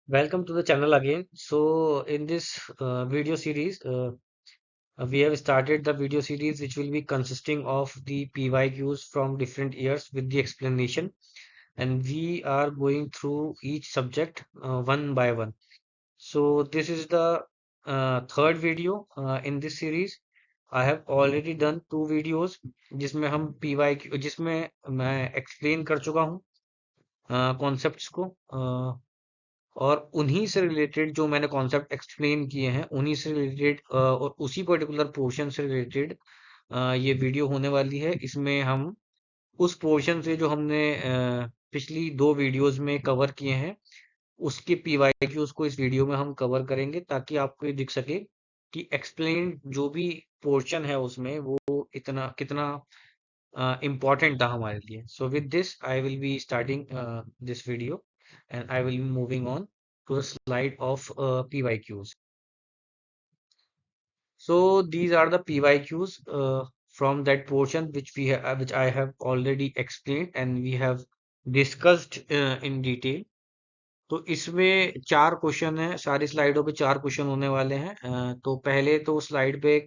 Welcome to the channel again. So, in this video series, we have started the video series which will be consisting of the PYQs from different years with the explanation, and we are going through each subject one by one. So, this is the third video in this series. I have already done two videos जिसमें हम PYQ जिसमें मैं explain कर चुका हूँ concepts को और उन्हीं से रिलेटेड जो मैंने कॉन्सेप्ट एक्सप्लेन किए हैं उन्हीं से रिलेटेड और उसी पर्टिकुलर पोर्शन से रिलेटेड ये वीडियो होने वाली है। इसमें हम उस पोर्शन से जो हमने पिछली दो वीडियोस में कवर किए हैं उसके पीवाईक्यूज को इस वीडियो में हम कवर करेंगे ताकि आपको ये दिख सके कि एक्सप्लेन जो भी पोर्शन है उसमें वो इतना कितना important था हमारे लिए। So with this, I will be starting this video and I will be moving on to the slide of PYQs. So these are the PYQs from that portion which I have already explained and we have discussed in detail. तो इसमें चार question है, सारी स्लाइडों पे चार question होने वाले हैं। तो पहले तो स्लाइड पे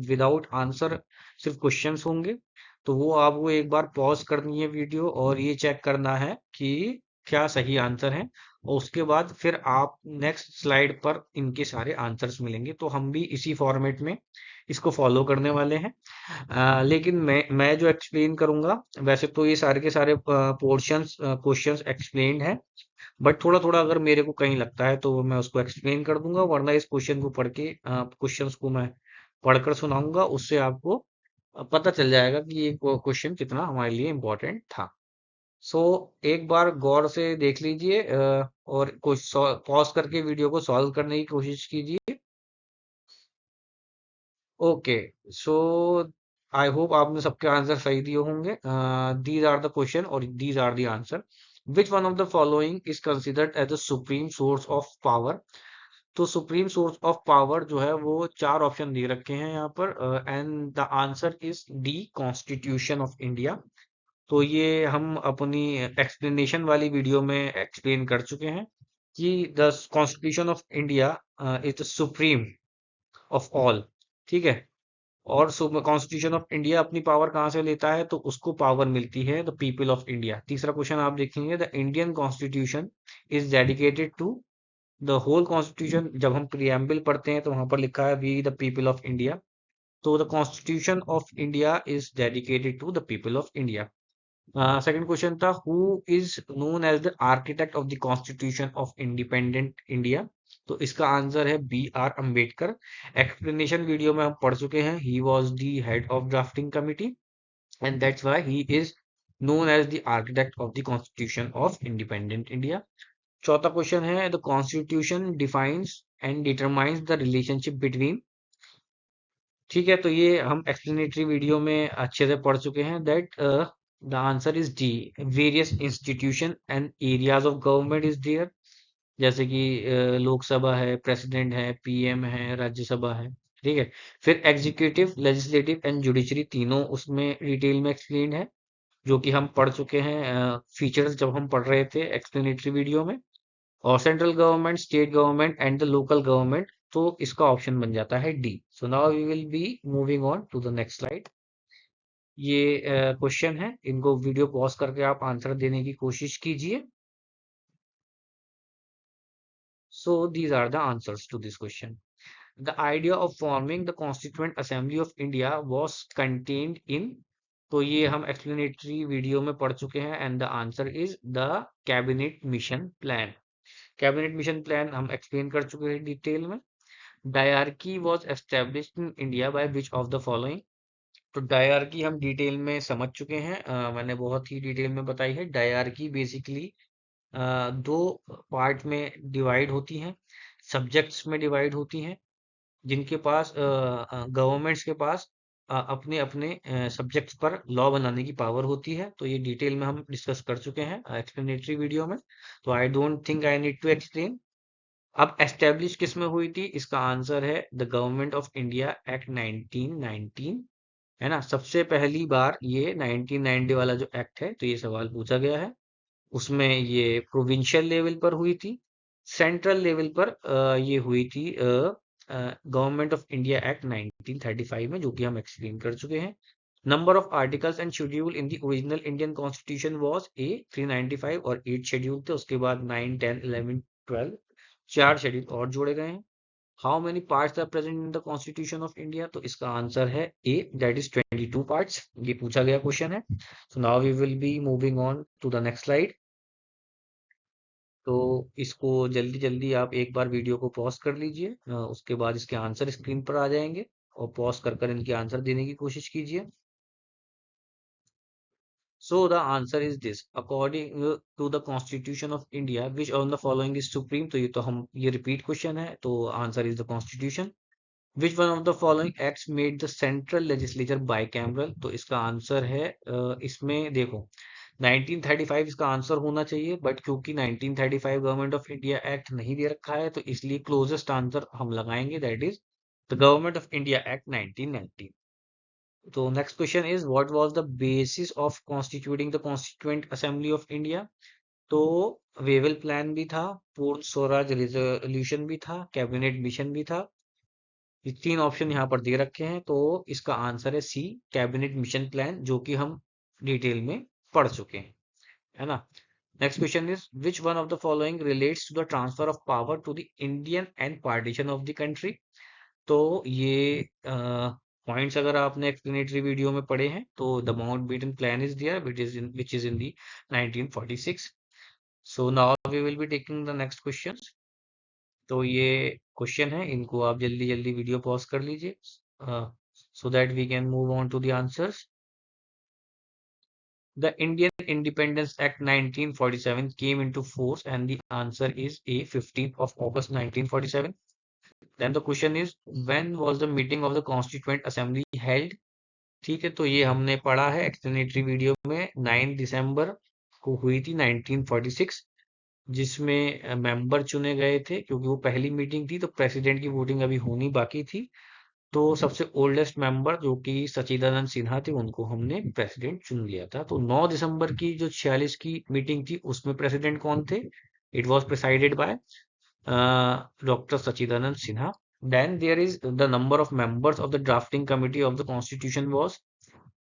विदाउट आंसर सिर्फ क्वेश्चंस होंगे, तो वो आपको एक बार पॉज करनी है वीडियो और ये चेक करना है कि क्या सही आंसर है, और उसके बाद फिर आप नेक्स्ट स्लाइड पर इनके सारे आंसर्स मिलेंगे। तो हम भी इसी फॉर्मेट में इसको फॉलो करने वाले हैं। लेकिन मैं जो एक्सप्लेन करूंगा, वैसे तो ये सारे के सारे पोर्शंस क्वेश्चंस एक्सप्लेन्ड हैं, बट थोड़ा थोड़ा अगर मेरे को कहीं लगता है तो मैं उसको एक्सप्लेन कर दूंगा, वरना इस क्वेश्चन को पढ़ के क्वेश्चंस को मैं पढ़कर सुनाऊंगा। उससे आपको पता चल जाएगा कि ये क्वेश्चन कितना हमारे लिए इम्पोर्टेंट था। सो एक बार गौर से देख लीजिए और कुछ पॉज करके वीडियो को सॉल्व करने की कोशिश कीजिए। ओके, सो आई होप आपने सबके आंसर सही दिए होंगे। दीज आर द क्वेश्चन और these are the answer. Which one of the following is considered as the supreme source of power? तो सुप्रीम सोर्स ऑफ पावर जो है वो चार ऑप्शन दे रखे हैं यहाँ पर, and the answer is D, constitution of India. तो ये हम अपनी एक्सप्लेनेशन वाली वीडियो में एक्सप्लेन कर चुके हैं कि the constitution of India is the supreme of all. ठीक है, और कॉन्स्टिट्यूशन ऑफ इंडिया अपनी पावर कहाँ से लेता है? तो उसको पावर मिलती है द पीपल ऑफ इंडिया। तीसरा क्वेश्चन आप देखेंगे, the Indian constitution is dedicated to the whole constitution. जब हम प्रियम्बल पढ़ते हैं तो वहां पर लिखा है we the people of India, तो the constitution of India is dedicated to the people of India. Second question था, who is known as the architect of the constitution of independent India? तो इसका आंसर है B R Ambedkar. Explanation video में हम पढ़ चुके हैं, he was the head of drafting committee and that's why he is known as the architect of the constitution of independent India. चौथा question है, the constitution defines and determines the relationship between. ठीक है, तो ये हम explanatory video में अच्छे से पढ़ चुके हैं, that the answer is D, various institution and areas of government is there. जैसे कि लोकसभा है, प्रेसिडेंट है, पीएम है, राज्यसभा है। ठीक है, फिर एग्जीक्यूटिव, लेजिस्लेटिव एंड जुडिशरी तीनों उसमें डिटेल में एक्सप्लेन है, जो कि हम पढ़ चुके हैं फीचर्स जब हम पढ़ रहे थे एक्सप्लेनेटरी वीडियो में। और central government, state government and the local government, तो इसका ऑप्शन बन जाता है D. So now we will be moving on to the next slide. ये क्वेश्चन है, इनको वीडियो पॉज करके आप आंसर देने की कोशिश कीजिए। So these are the answers to this question. The idea of forming the constituent assembly of India was contained in, तो ये हम एक्सप्लेनेटरी वीडियो में पढ़ चुके हैं, and the answer is the cabinet mission plan. Cabinet mission plan हम explain कर चुके हैं डिटेल में। Dyarchy was established in India by which of the following? तो डायरकी हम डिटेल में समझ चुके हैं, मैंने बहुत ही डिटेल में बताई है। डायरकी बेसिकली दो पार्ट में डिवाइड होती हैं, सब्जेक्ट्स में डिवाइड होती हैं, जिनके पास गवर्नमेंट्स के पास अपने अपने सब्जेक्ट्स पर लॉ बनाने की पावर होती है। तो ये डिटेल में हम डिस्कस कर चुके हैं एक्सप्लेनेटरी वीडियो में, तो I don't think I need to explain. अब एस्टेब्लिश किस में हुई थी? इसका आंसर है the government of India act 1919, है ना। सबसे पहली बार ये 1990 वाला जो एक्ट है, तो ये सवाल पूछा गया है, उसमें ये प्रोविंशियल लेवल पर हुई थी। सेंट्रल लेवल पर ये हुई थी गवर्नमेंट ऑफ इंडिया एक्ट 1935 में, जो कि हम एक्सप्लेन कर चुके हैं। Number of articles and schedule in the original Indian constitution was a 395 और 8 शेड्यूल थे। उसके बाद 9, 10, 11, 12 4 शेड्यूल और जोड़े गए हैं। How many parts are present in the constitution of India? तो इसका आंसर है ए, दैट इज 22 पार्ट्स। ये पूछा गया क्वेश्चन है। So now we will be moving on to the next slide. तो इसको जल्दी जल्दी आप एक बार वीडियो को पॉज कर लीजिए, उसके बाद इसके आंसर स्क्रीन पर आ जाएंगे और पॉज कर कर इनके आंसर देने की कोशिश कीजिए। So the answer is this. According to the Constitution of India, which on the following is supreme? तो ये repeat question है, तो answer is the Constitution. Which one of the following acts made the central legislature bicameral? तो इसका answer है इसमें देखो 1935 इसका आंसर होना चाहिए, बट क्योंकि 1935 गवर्नमेंट ऑफ इंडिया एक्ट नहीं दे रखा है, तो इसलिए क्लोजेस्ट आंसर हम लगाएंगे, that is the government of India act 1919। तो next question is what was the basis of constituting the constituent assembly of India? तो वेवल प्लान भी था, पूर्ण स्वराज रेजोल्यूशन भी था, कैबिनेट मिशन भी था। ये 3 ऑप्शन यहाँ पर दे रखे हैं, तो इसका आंसर है सी, कैबिनेट मिशन प्लान, जो कि हम डिटेल में पढ़ चुके हैं, है ना। Next question is which one of the following relates to the transfer of power to the Indian and partition of the country? तो ये पॉइंट्स अगर आपने एक्सप्लेनेटरी वीडियो में पढ़े हैं, तो the Mountbatten plan is there which is in the 1946। So now we will be taking the next questions. तो ये क्वेश्चन है, इनको आप जल्दी जल्दी वीडियो पॉज कर लीजिए so that we can move on to the answers. The Indian Independence Act 1947 came into force, and the answer is A, 15th of August 1947. Then the question is when was the meeting of the Constituent Assembly held? ठीक है, तो ये हमने पढ़ा है explanatory video में, 9 दिसंबर को हुई थी 1946, जिसमें मेंबर चुने गए थे। क्योंकि वो पहली मीटिंग थी, तो प्रेसिडेंट की वोटिंग अभी होनी बाकी थी। तो सबसे ओल्डेस्ट मेंबर जो कि सचिदानंद सिन्हा थे, उनको हमने प्रेसिडेंट चुन लिया था। तो 9 दिसंबर की जो 46 की मीटिंग थी, उसमें प्रेसिडेंट कौन थे? It was presided by doctor Sachchidananda Sinha. Then there is the number of members of the drafting committee of the constitution was,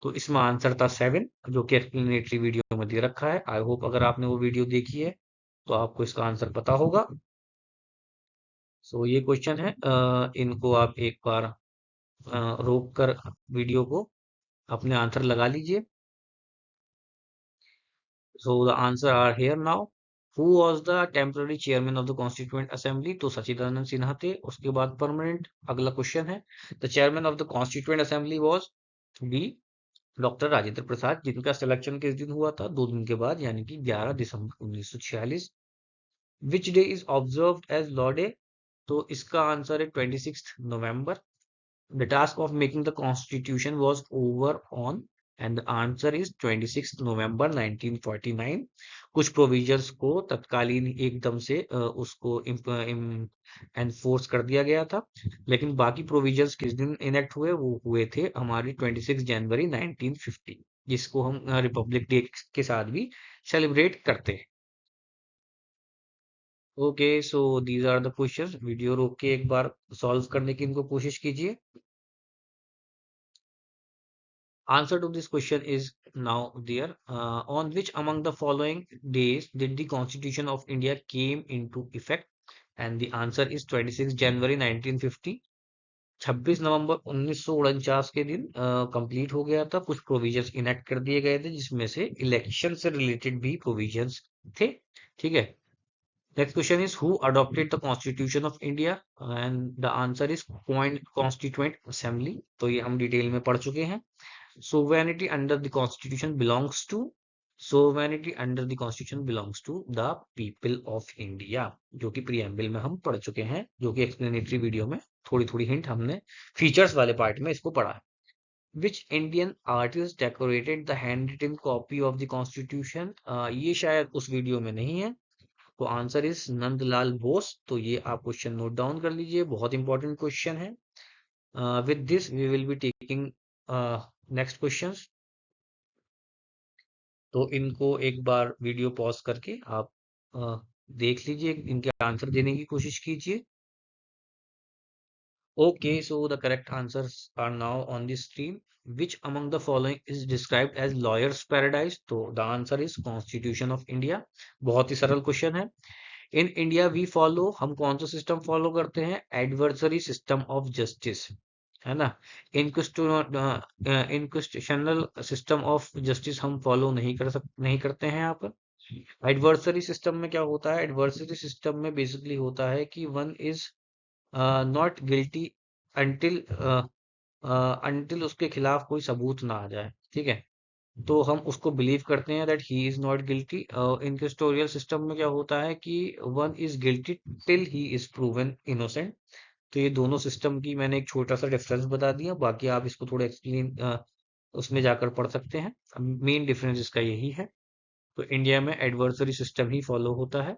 तो इसमें आंसर था 7, जो कि एक्सप्लेनेटरी वीडियो में दे रखा है। आई होप अगर आपने वो वीडियो देखी है तो आपको इसका आंसर पता होगा। सो ये क्वेश्चन है, इनको आप एक बार रोक कर वीडियो को अपने आंसर लगा लीजिए। So the answer are here now. Who was the temporary chairman of the constituent assembly? तो सचिदानंद सिन्हा थे। उसके बाद परमानेंट अगला क्वेश्चन है, the chairman of the constituent assembly was B, doctor Rajendra Prasad, जिनका सिलेक्शन किस दिन हुआ था? 2 दिन के बाद, यानी कि 11 दिसंबर 1946। Which day is observed as law day? तो इसका आंसर है 26 नवंबर। The task of making the constitution was over on, and the answer is 26 November 1949। कुछ प्रोविजंस को तत्कालीन एकदम से उसको एनफोर्स कर दिया गया था, लेकिन बाकी प्रोविजंस किस दिन इनेक्ट हुए? वो हुए थे हमारी 26 जनवरी 1950, जिसको हम रिपब्लिक डे के साथ भी सेलिब्रेट करते हैं। Okay, so these are the questions. Video रोक के एक बार सॉल्व करने की इनको कोशिश कीजिए। Answer to this question is now there. On which among the following days did the Constitution of India came into effect? And the answer is 26 January 1950। 26 नवंबर 1949 के दिन कंप्लीट हो गया था। कुछ प्रोविजंस इनेक्ट कर दिए गए थे, जिसमें से इलेक्शन से रिलेटेड भी प्रोविजंस थे। ठीक है। Next question is who adopted the constitution of India? And the answer is constituent assembly. तो ये हम डिटेल में पढ़ चुके हैं। Sovereignty under the constitution belongs to, sovereignty under the constitution belongs to the people of India, जो कि preamble में हम पढ़ चुके हैं, जो कि एक्सप्लेनेटरी वीडियो में थोड़ी थोड़ी हिंट हमने फीचर्स वाले पार्ट में इसको पढ़ा है। Which Indian artist decorated the handwritten copy of the constitution? ये शायद उस वीडियो में नहीं है, तो आंसर इज नंदलाल बोस। तो ये आप क्वेश्चन नोट डाउन कर लीजिए, बहुत इंपॉर्टेंट क्वेश्चन है। With this we will be taking next questions. तो इनको एक बार वीडियो पॉज करके आप देख लीजिए, इनके आंसर देने की कोशिश कीजिए। Okay, so the correct answers are now on the screen. Which among the following is described as lawyer's paradise? तो the answer is Constitution of India. बहुत ही सरल क्वेश्चन है। इन इंडिया वी फॉलो, हम कौन सा सिस्टम फॉलो करते हैं? Adversary system of justice, है ना। इनक्विस्टिशनल सिस्टम ऑफ जस्टिस हम फॉलो नहीं करते हैं यहाँ पर। एडवर्सरी सिस्टम में क्या होता है? एडवर्सरी सिस्टम में बेसिकली होता है कि one is not guilty until until उसके खिलाफ कोई सबूत ना आ जाए, ठीक है। तो हम उसको बिलीव करते हैं that he is not guilty. Inquisitorial system में क्या होता है कि one is guilty till he is proven innocent. तो ये दोनों सिस्टम की मैंने एक छोटा सा डिफरेंस बता दिया, बाकी आप इसको थोड़ा एक्सप्लेन उसमें जाकर पढ़ सकते हैं। मेन डिफरेंस इसका यही है। तो इंडिया में एडवर्सरी सिस्टम ही फॉलो होता है।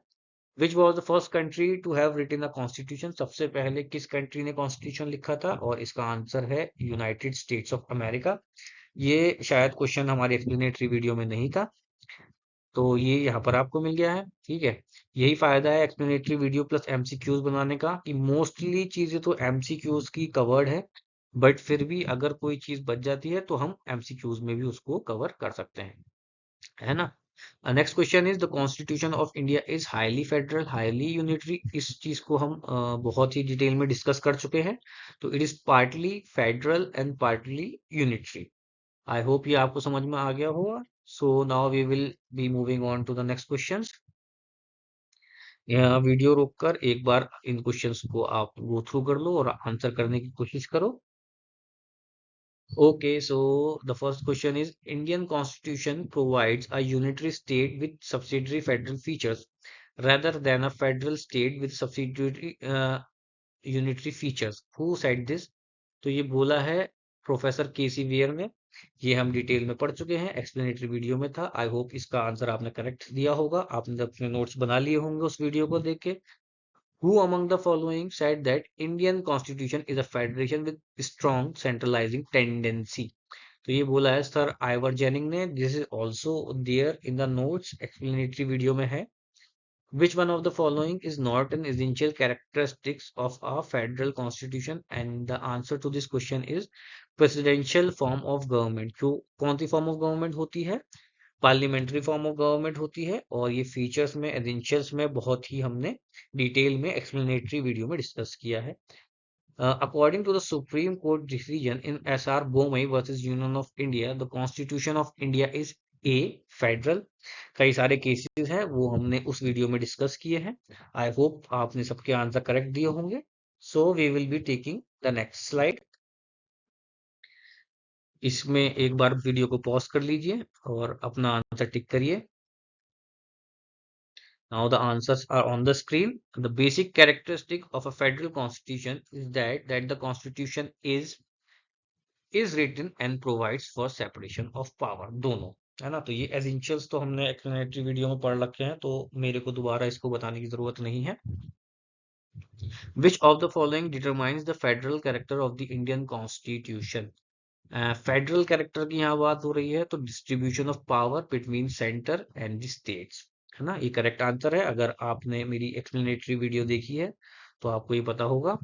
Which was the first country to have written a constitution? सबसे पहले किस कंट्री ने कॉन्स्टिट्यूशन लिखा था? और इसका आंसर है यूनाइटेड स्टेट्स ऑफ अमेरिका। ये शायद क्वेश्चन हमारे एक्सप्लेनेटरी वीडियो में नहीं था, तो ये यहाँ पर आपको मिल गया है, ठीक है। यही फायदा है एक्सप्लेनेटरी वीडियो प्लस एमसीक्यूज बनाने का, कि मोस्टली चीजें तो एमसीक्यूज की कवर्ड है, बट फिर भी अगर कोई चीज बच जाती है तो हम एमसीक्यूज में भी उसको कवर कर सकते हैं, है ना। Next question is the constitution of India is highly federal highly unitary? इस चीज को हम बहुत ही डिटेल में डिस्कस कर चुके हैं। तो it is partly federal and partly unitary. I hope ये आपको समझ में आ गया होगा। So now we will be moving on to the next questions. यहाँ वीडियो रोककर एक बार इन क्वेश्चंस को आप गो थ्रू कर लो और आंसर करने की कोशिश करो। Okay, so the first question is Indian Constitution provides a unitary state with subsidiary federal features rather than a federal state with subsidiary unitary features. Who said this? तो ये बोला है प्रोफेसर केसी वियर ने। ये हम डिटेल में पढ़ चुके हैं, एक्सप्लेनेटरी वीडियो में था। आई होप इसका आंसर आपने करेक्ट दिया होगा, आपने अपने नोट्स बना लिए होंगे उस वीडियो को देख के। Who among the following said that Indian Constitution is a federation with strong centralizing tendency? तो ये बोला है सर आइवर जेनिंग ने। This is also there in the notes, explanatory video में है। Which one of the following is not an essential characteristics of a federal constitution? And the answer to this question is presidential form of government। क्यों, कौन सी form of government होती है? Parliamentary form of government होती है। और ये features में essentials में बहुत ही हमने डिटेल में एक्सप्लेनेटरी वीडियो में डिस्कस किया है। According to the Supreme Court decision in SR Bomai versus Union of India, the Constitution of India is A federal. कई सारे केसेस हैं वो हमने उस वीडियो में डिस्कस किए हैं। आई होप आपने सबके आंसर करेक्ट दिए होंगे। So we will be taking the next slide. इसमें एक बार वीडियो को पॉज कर लीजिए और अपना आंसर टिक करिए। Now the answers are on the screen. The basic characteristic of a federal constitution is that the constitution is written and provides for separation of power। दोनों, है ना। तो ये एसेंशियल्स तो हमने एक्सप्लेनेटरी वीडियो में पढ़ रखे हैं, तो मेरे को दोबारा इसको बताने की जरूरत नहीं है। Which of the following determines the federal character of the Indian Constitution? Federal character की यहाँ बात हो रही है, तो distribution of power between centre and the states, है ना। ये करेक्ट आंसर है। अगर आपने मेरी एक्सप्लेनेटरी वीडियो देखी है तो आपको ये पता होगा।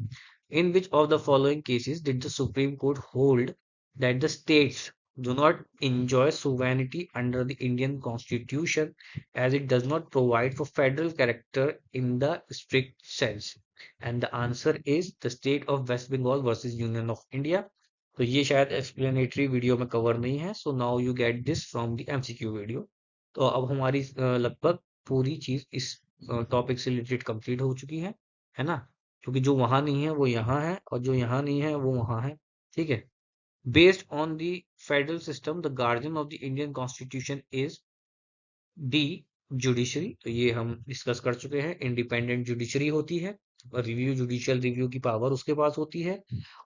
In which of the following cases did the Supreme Court hold that the states do not enjoy sovereignty under the Indian Constitution as it does not provide for federal character in the strict sense? And the answer is the state of West Bengal versus Union of India। तो ये शायद explanatory video में cover नहीं है। So now you get this from the MCQ video. तो अब हमारी लगभग पूरी चीज इस टॉपिक से रिलेटेड कंप्लीट हो चुकी है ना। क्योंकि जो वहां नहीं है वो यहाँ है, और जो यहाँ नहीं है वो वहां है, ठीक है। Based on the federal system the guardian of the Indian constitution is D judiciary. तो ये हम डिस्कस कर चुके हैं। इंडिपेंडेंट जुडिशरी होती है, रिव्यू जुडिशियल रिव्यू की पावर उसके पास होती है।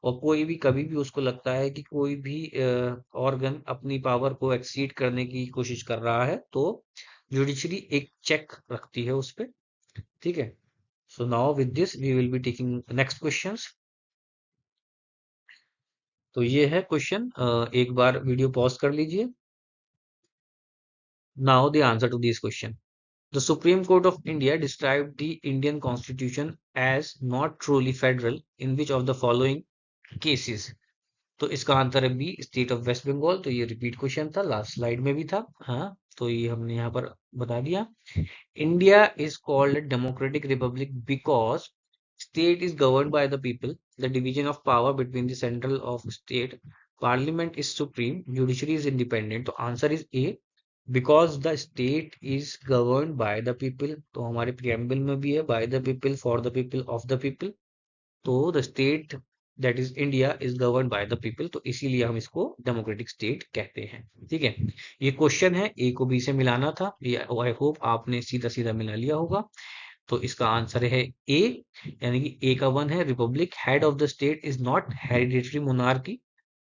और कोई भी कभी भी उसको लगता है कि कोई भी ऑर्गन अपनी पावर को एक्सीड करने की कोशिश कर रहा है, तो जुडिशरी एक चेक रखती है उस पर, ठीक है। So now with this we will be taking next questions. तो ये है क्वेश्चन, एक बार वीडियो पॉज कर लीजिए। Now the answer to this question. The Supreme Court of India described the Indian Constitution as not truly federal in which of the following cases? तो इसका answer है B, state of West Bengal. तो ये repeat question था, last slide में भी था। हाँ, तो ये हमने यहाँ पर बता दिया। India is called democratic Republic because state is governed by the people, the division of power between the central of state, parliament is supreme, judiciary is independent। तो answer is A, because the state is governed by the people. तो हमारे preamble में भी है by the people, for the people, of the people. तो the state that is India is govern by the people, तो इसीलिए हम इसको डेमोक्रेटिक स्टेट कहते हैं। ठीक है, ये क्वेश्चन है, ए को बी से मिलाना था, ये आई होप आपने सीधा सीधा मिला लिया होगा। तो इसका आंसर है ए, यानी कि ए का वन है, Republic head of the state is not hereditary monarchy,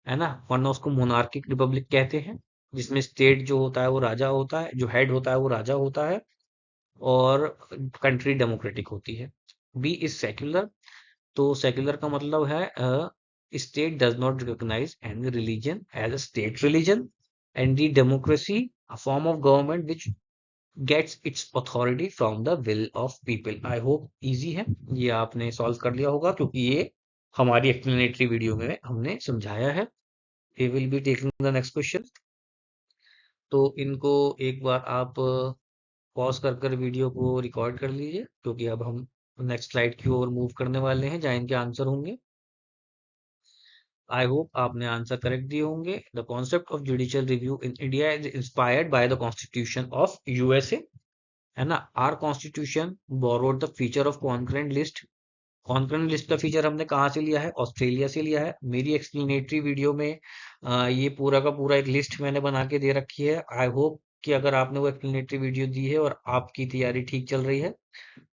है ना, वरना उसको मोनार्किक रिपब्लिक कहते हैं, जिसमें स्टेट जो होता है वो राजा होता है, जो हेड होता है वो राजा होता है, और कंट्री डेमोक्रेटिक होती है। B is secular. तो सेक्युलर का मतलब है state does not recognize any religion as a state religion, and the democracy a form of government which gets its authority from the will of people. I hope easy है, ये आपने solve कर लिया होगा, क्योंकि ये हमारी एक्सप्लेनेटरी वीडियो में हमने समझाया है। We will be taking the next question. तो इनको एक बार आप पॉज कर वीडियो को रिकॉर्ड कर लीजिए, क्योंकि अब हम नेक्स्ट स्लाइड की ओर मूव करने वाले हैं, जहाँ इनके आंसर होंगे। आई होप आपने आंसर करेक्ट दिए होंगे। The concept of judicial review in India is inspired by the constitution of USA, है ना। Or constitution borrowed the feature of concurrent list. Concurrent list का फीचर हमने कहाँ से लिया है? ऑस्ट्रेलिया से लिया है। मेरी एक्सप्लेनेटरी वीडियो में ये पूरा का पूरा एक लिस्ट मैंने बना के दे रखी है। आई होप कि अगर आपने वो एक्सप्लेनेटरी वीडियो दी है और आपकी तैयारी ठीक चल रही है,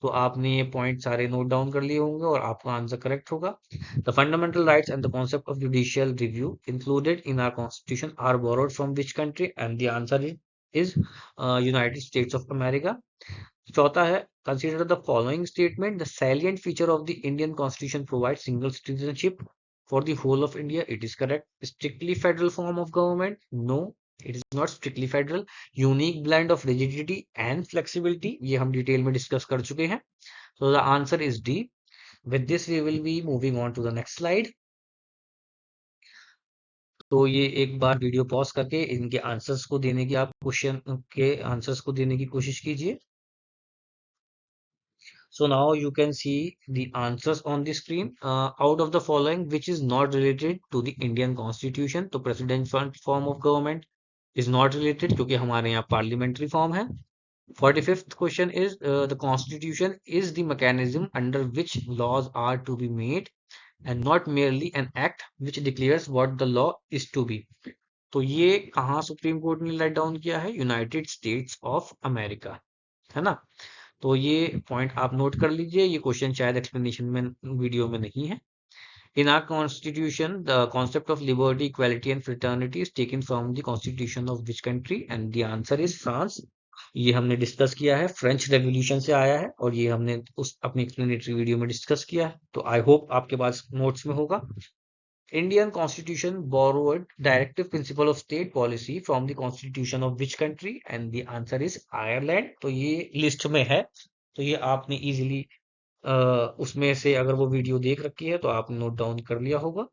तो आपने ये पॉइंट सारे नोट डाउन कर लिए होंगे और आपका आंसर करेक्ट होगा। The fundamental rights and the concept of judicial review included in our constitution are borrowed from which country? And the answer is United states of America. चौथा है, consider the following statement, the salient feature of the Indian constitution provide single citizenship for the whole of India. It is correct. Strictly federal form of government, no, it is not strictly federal. Unique blend of rigidity and flexibility, ये हम detail में discuss कर चुके हैं। So the answer is D. With this we will be moving on to the next slide. तो ये एक बार video pause करके इनके आंसर्स को देने की, आप क्वेश्चन के आंसर्स को देने की कोशिश कीजिए। So now you can see the answers on the screen. Out of the following, which is not related to the Indian Constitution? तो presidential form of government is not related, क्योंकि हमारे यहाँ parliamentary form है। 45th question is the Constitution is the mechanism under which laws are to be made and not merely an act which declares what the law is to be। तो ये कहाँ supreme court ने let down किया है? United states of America, है ना। तो ये पॉइंट आप नोट कर लीजिए, ये क्वेश्चन शायद एक्सप्लेनेशन में वीडियो में नहीं है। In our constitution the concept of liberty, equality and fraternity is taken from the constitution of which country? And the answer is France. ये हमने डिस्कस किया है, फ्रेंच रेवोल्यूशन से आया है, और ये हमने उस अपनी एक्सप्लेनेटरी वीडियो में डिस्कस किया है। तो आई होप आपके पास नोट्स में होगा। Indian Constitution borrowed directive principle of state policy from the Constitution of which country? And the answer is Ireland। तो ये लिस्ट में है, तो ये आपने इजीली उसमें से अगर वो वीडियो देख रखी है तो आपने नोट डाउन कर लिया होगा।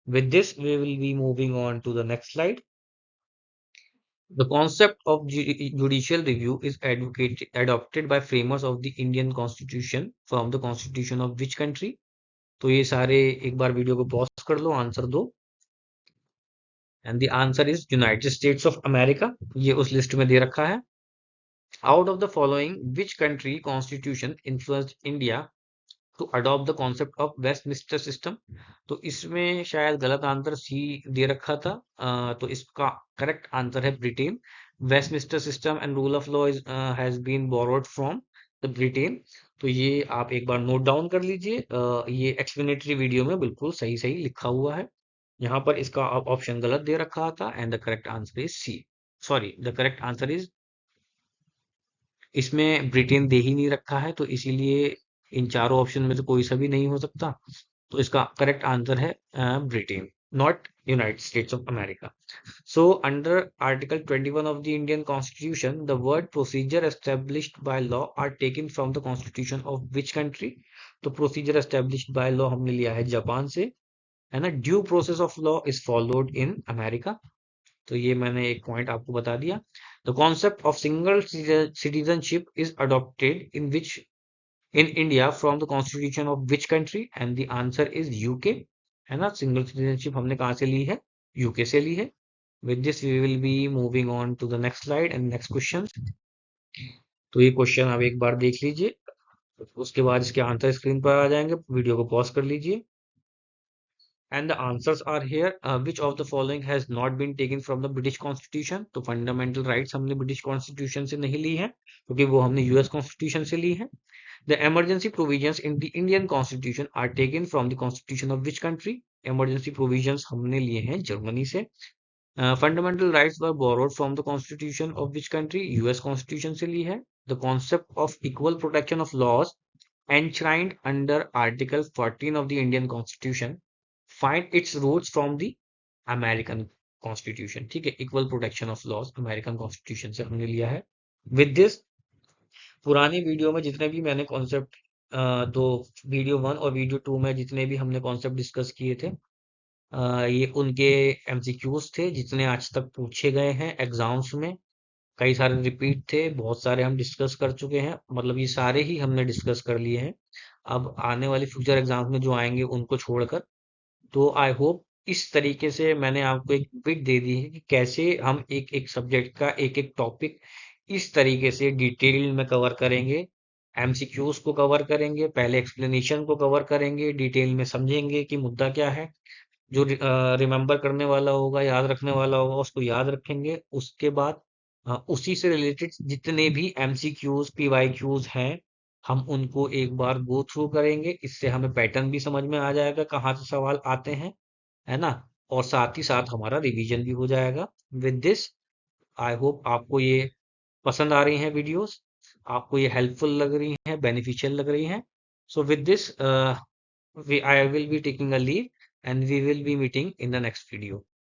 With this, we will be moving on to the next slide. The concept of judicial review is adopted by framers of the Indian Constitution from the Constitution of which country? तो ये सारे एक बार video को pause कर लो, answer दो। And the answer is United states of America, ये उस लिस्ट में दे रखा है। Out of the following which country constitution influenced India to adopt the concept of Westminster system? तो इसमें शायद गलत आंसर सी दे रखा था, तो इसका करेक्ट आंसर है Britain. Westminster system and rule of law has been borrowed from the Britain. तो ये आप एक बार नोट डाउन कर लीजिए, ये एक्सप्लेनेटरी वीडियो में बिल्कुल सही सही लिखा हुआ है। यहाँ पर इसका ऑप्शन गलत दे रखा था, and the correct answer is C. Sorry, the correct answer is, इसमें ब्रिटेन दे ही नहीं रखा है, तो इसीलिए इन चारों ऑप्शन में से कोई सा भी नहीं हो सकता। तो इसका करेक्ट आंसर है Britain. not United States of America. So under Article 21 of the Indian Constitution, the word procedure established by law are taken from the constitution of which country? तो procedure established by law हमने लिया है Japan से, है ना? Due process of law is followed in America. तो ये मैंने एक पॉइंट आपको बता दिया. The concept of single citizenship is adopted in India from the constitution of which country? And the answer is UK. है ना? सिंगल सिटीजनशिप हमने कहाँ से ली है? यूके से ली है. With this we will be moving on to the next slide and next question. तो ये क्वेश्चन आप एक बार देख लीजिए, उसके बाद इसके आंसर स्क्रीन पर आ जाएंगे. वीडियो को पॉज कर लीजिए. And the answers are here. Which of the following has not been taken from the British Constitution? तो फंडामेंटल राइट्स हमने ब्रिटिश कॉन्स्टिट्यूशन से नहीं ली है, क्योंकि वो हमने यूएस कॉन्स्टिट्यूशन से ली है. The emergency provisions in the Indian Constitution are taken from the Constitution of which country? Emergency provisions हमने लिए हैं जर्मनी से. Fundamental rights were borrowed from the Constitution of which country? US Constitution से ली है. The concept of equal protection of laws enshrined under Article 14 of the Indian Constitution find its roots from the American Constitution. ठीक है, equal protection of laws American Constitution से हमने लिया है. With this पुरानी video में जितने भी मैंने कॉन्सेप्ट दो वीडियो 1 और वीडियो 2 में जितने भी हमने कॉन्सेप्ट डिस्कस किए थे, ये उनके एमसीक्यूज थे जितने आज तक पूछे गए हैं एग्जाम्स में. कई सारे रिपीट थे, बहुत सारे हम डिस्कस कर चुके हैं, मतलब ये सारे ही हमने डिस्कस कर लिए हैं. अब आने वाले फ्यूचर एग्जाम्स में जो आएंगे उनको छोड़कर. तो आई होप इस तरीके से मैंने आपको एक बिट दे दी है कि कैसे हम एक एक सब्जेक्ट का एक एक टॉपिक इस तरीके से डिटेल में कवर करेंगे. एमसीक्यूज को कवर करेंगे, पहले एक्सप्लेनेशन को कवर करेंगे, डिटेल में समझेंगे कि मुद्दा क्या है. जो रिमेम्बर करने वाला होगा, याद रखने वाला होगा, उसको याद रखेंगे. उसके बाद उसी से रिलेटेड जितने भी एमसीक्यूज पीवाईक्यूज हैं, हम उनको एक बार गो थ्रू करेंगे. इससे हमें पैटर्न भी समझ में आ जाएगा कहाँ से सवाल आते हैं, है ना? और साथ ही साथ हमारा रिवीजन भी हो जाएगा. विद दिस आई होप आपको ये पसंद आ रही हैं वीडियोस, आपको ये हेल्पफुल लग रही हैं, बेनिफिशियल लग रही हैं. So with this I will be taking a leave and we will be meeting in the next video.